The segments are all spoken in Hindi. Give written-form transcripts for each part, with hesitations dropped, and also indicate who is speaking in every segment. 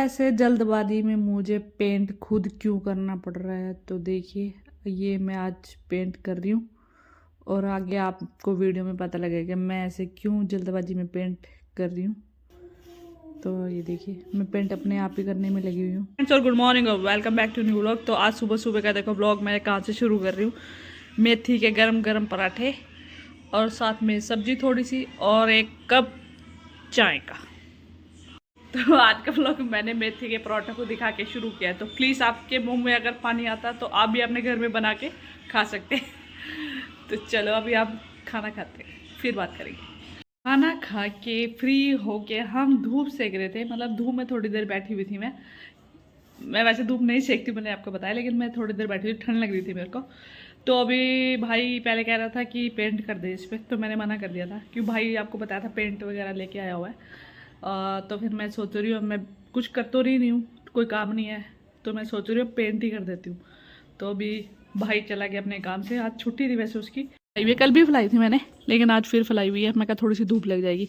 Speaker 1: ऐसे जल्दबाजी में मुझे पेंट खुद क्यों करना पड़ रहा है, तो देखिए ये मैं आज पेंट कर रही हूँ और आगे आपको वीडियो में पता लगेगा कि मैं ऐसे क्यों जल्दबाजी में पेंट कर रही हूँ। तो ये देखिए मैं पेंट अपने आप ही करने में लगी हुई हूँ। फ्रेंड्स और गुड मॉर्निंग और welcome back to new vlog. तो आज सुबह सुबह का देखो व्लॉग मैं कहाँ से शुरू कर रही हूँ। मेथी के गरम गरम पराठे और साथ में सब्जी थोड़ी सी और एक कप चाय का। तो आज का व्लॉग मैंने मेथी के पराठे को दिखा के शुरू किया है। तो प्लीज़ आपके मुंह में अगर पानी आता तो आप भी अपने घर में बना के खा सकते हैं। तो चलो अभी आप खाना खाते हैं फिर बात करेंगे। खाना खा के फ्री होके हम धूप सेक रहे थे, मतलब धूप में थोड़ी देर बैठी हुई थी। मैं वैसे धूप नहीं सेकती, मैंने आपको बताया, लेकिन मैं थोड़ी देर बैठी हुई, ठंड लग रही थी मेरे को। तो अभी भाई पहले कह रहा था कि पेंट कर दे इस पर, तो मैंने मना कर दिया था क्योंकि भाई आपको बताया था पेंट वगैरह लेके आया हुआ है। तो फिर मैं सोच रही हूँ, मैं कुछ कर तो रही नहीं हूँ, कोई काम नहीं है, तो मैं सोच रही हूँ पेंट ही कर देती हूँ। तो अभी भाई चला गया अपने काम से, आज छुट्टी थी वैसे उसकी। ये कल भी फैलाई थी मैंने, लेकिन आज फिर फैलाई हुई है। मैं कहा थोड़ी सी धूप लग जाएगी।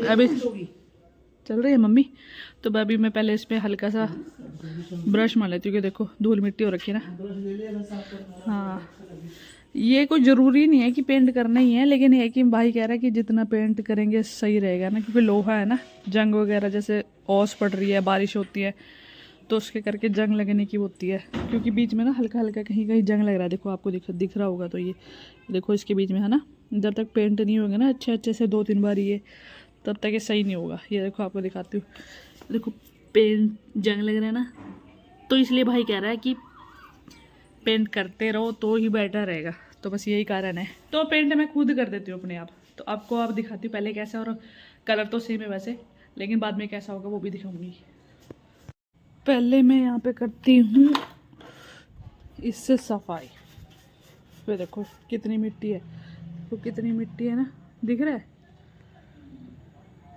Speaker 1: अभी चल रही है मम्मी। तो अभी मैं पहले इस पर हल्का सा ब्रश मार लेती हूँ, क्योंकि देखो धूल मिट्टी हो रखी है ना। हाँ, ये कोई ज़रूरी नहीं है कि पेंट करना ही है, लेकिन ये कि भाई कह रहा है कि जितना पेंट करेंगे सही रहेगा ना, क्योंकि लोहा है ना, जंग वगैरह जैसे ओस पड़ रही है, बारिश होती है तो उसके करके जंग लगने की होती है। क्योंकि बीच में ना हल्का हल्का कहीं कहीं जंग लग रहा है, देखो आपको दिख रहा होगा। तो ये देखो इसके बीच में है ना, जब तक पेंट नहीं होगा ना अच्छे से 2-3 बार ये, तब तक ये सही नहीं होगा। ये देखो आपको दिखाती हूँ, देखो पेंट जंग लग रहा है ना, तो इसलिए भाई कह रहा है कि पेंट करते रहो तो ही बेटर रहेगा। तो बस यही कारण है। तो पेंट मैं खुद कर देती हूँ अपने आप। तो आपको आप दिखाती हूँ पहले कैसा, और कलर तो सेम है वैसे, लेकिन बाद में कैसा होगा वो भी दिखाऊंगी। पहले मैं यहाँ पे करती हूँ इससे सफाई। फिर देखो कितनी मिट्टी है, तो कितनी मिट्टी है ना, दिख रहा है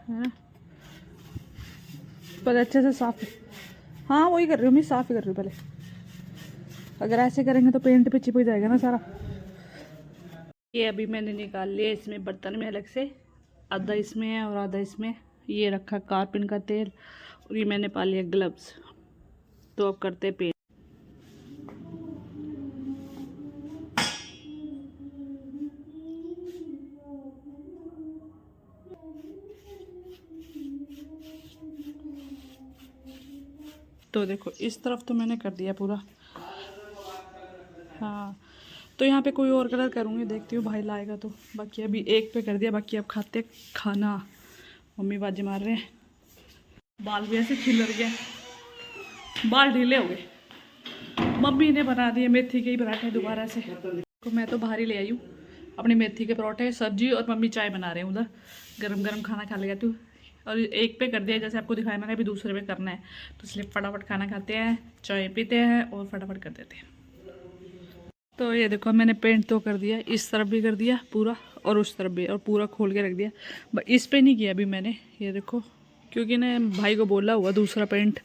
Speaker 1: ना। पर अच्छे से साफ, हाँ वही कर रही हूँ मैं, साफ ही कर रही हूँ पहले। अगर ऐसे करेंगे तो पेंट पे चिपक जाएगा ना सारा। ये अभी मैंने निकाल लिया इसमें बर्तन में अलग से, आधा इसमें है और आधा इसमें। ये रखा कारपिन का तेल और ये मैंने पा लिया ग्लव्स। तो अब करते पेंट। तो देखो इस तरफ तो मैंने कर दिया पूरा। हाँ, तो यहाँ पे कोई और कलर करूँगी, देखती हूँ भाई लाएगा तो। बाकी अभी एक पे कर दिया, बाकी अब खाते खाना। मम्मी बाजी मार रहे हैं। बाल भी ऐसे खिलर गया, बाल ढीले हो गए। मम्मी ने बना दिए मेथी के ही पराठे दोबारा से। तो मैं तो बाहर ही ले आई हूँ अपने मेथी के पराठे, सब्जी, और मम्मी चाय बना रहे हैं उधर। गरम गरम खाना खा लेगा तू। और एक पे कर दिया जैसे आपको दिखाया मैंने, अभी दूसरे पे करना है। तो इसलिए फटाफट खाना खाते हैं, चाय पीते हैं और फटाफट कर देते हैं। तो ये देखो मैंने पेंट तो कर दिया, इस तरफ भी कर दिया पूरा और उस तरफ भी, और पूरा खोल के रख दिया। इस पे नहीं किया अभी मैंने, ये देखो, क्योंकि ना भाई को बोला हुआ दूसरा पेंट,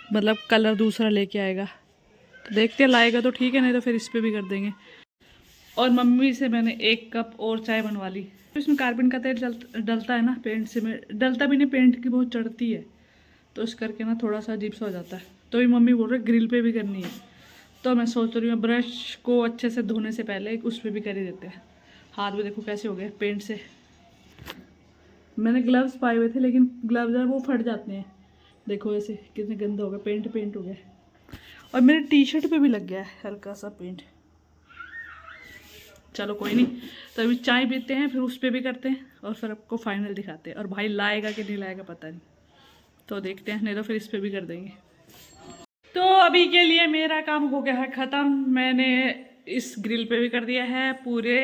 Speaker 1: मतलब कलर दूसरा लेके आएगा। तो देखते हैं, लाएगा तो ठीक है, नहीं तो फिर इस पे भी कर देंगे। और मम्मी से मैंने 1 कप और चाय बनवा ली। इसमें कार्बन का तेल डलता है ना, पेंट से में डलता भी नहीं, पेंट की बहुत चढ़ती है, तो इस करके ना थोड़ा सा अजीब सा हो जाता है। तो ये मम्मी बोल रहे ग्रिल पे भी करनी है, तो मैं सोच रही हूँ ब्रश को अच्छे से धोने से पहले उस पर भी कर ही देते हैं। हाथ भी देखो कैसे हो गए पेंट से। मैंने ग्लव्स पाए हुए थे, लेकिन ग्लव्स है वो फट जाते हैं, देखो ऐसे कितने गंदा हो गया, पेंट हो गया। और मेरे टी शर्ट पे भी लग गया है हल्का सा पेंट। चलो कोई नहीं, तो अभी चाय पीते हैं, फिर उस पर भी करते हैं और फिर आपको फाइनल दिखाते हैं। और भाई लाएगा कि नहीं लाएगा पता नहीं, तो देखते हैं, नहीं तो फिर इस पर भी कर देंगे। तो अभी के लिए मेरा काम हो गया है ख़त्म। मैंने इस ग्रिल पे भी कर दिया है, पूरे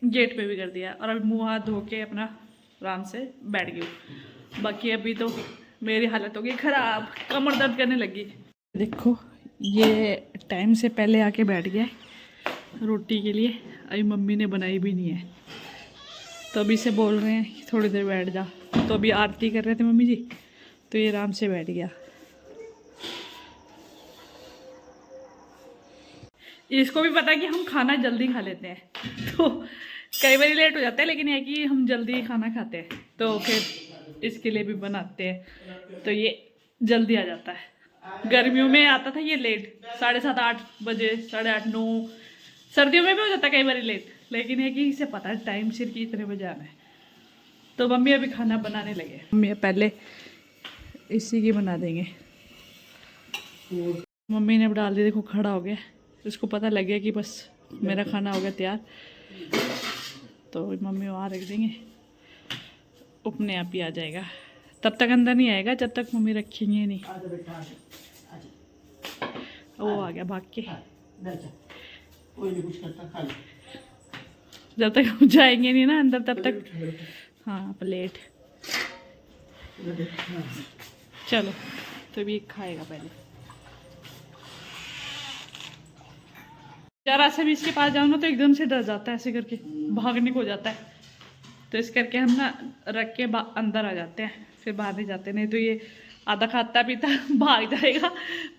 Speaker 1: गेट पे भी कर दिया, और अभी मुँह हाथ धो के अपना आराम से बैठ गई हूँ। बाकी अभी तो मेरी हालत हो गई ख़राब, कमर दर्द करने लगी। देखो ये टाइम से पहले आके बैठ गया रोटी के लिए, अभी मम्मी ने बनाई भी नहीं है, तो अभी से बोल रहे हैं कि थोड़ी देर बैठ जा। तो अभी आरती कर रहे थे मम्मी जी, तो ये आराम से बैठ गया। इसको भी पता है कि हम खाना जल्दी खा लेते हैं, तो कई बार लेट हो जाता है, लेकिन ये कि हम जल्दी खाना खाते हैं, तो फिर इसके लिए भी बनाते हैं। तो ये जल्दी आ जाता है। गर्मियों में आता था ये लेट, 7:30 8 बजे, 8:30 9। सर्दियों में भी हो जाता है कई बार लेट, लेकिन ये कि इसे पता है टाइम सिर कि इतने बजे आना है। तो मम्मी अभी खाना बनाने लगे। मम्मी पहले इसी की बना देंगे। मम्मी ने डाल दी, देखो खड़ा हो गया, इसको पता लग गया कि बस मेरा खाना हो गया तैयार। तो मम्मी वहाँ रख देंगे, अपने आप ही आ जाएगा। तब तक अंदर नहीं आएगा जब तक मम्मी रखेंगे नहीं। वो आ गया भाग के, जब तक हम जाएंगे नहीं ना अंदर तब तक। हाँ प्लेट, चलो तो भी खाएगा पहले। जरा से भी इसके पास जाओ ना तो एकदम से डर जाता है, ऐसे करके भागने को जाता है। तो इस करके हम ना रख के अंदर आ जाते हैं, फिर बाहर नहीं जाते। नहीं तो ये आधा खाता पीता भाग जाएगा,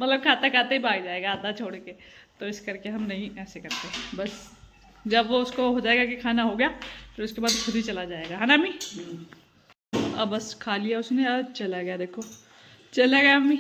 Speaker 1: मतलब खाता खाते ही भाग जाएगा आधा छोड़ के। तो इस करके हम नहीं ऐसे करते। बस जब वो उसको हो जाएगा कि खाना हो गया फिर उसके बाद खुद ही चला जाएगा, है ना अम्मी? अब बस खा लिया उसने, आज चला गया, देखो चला गया अम्मी।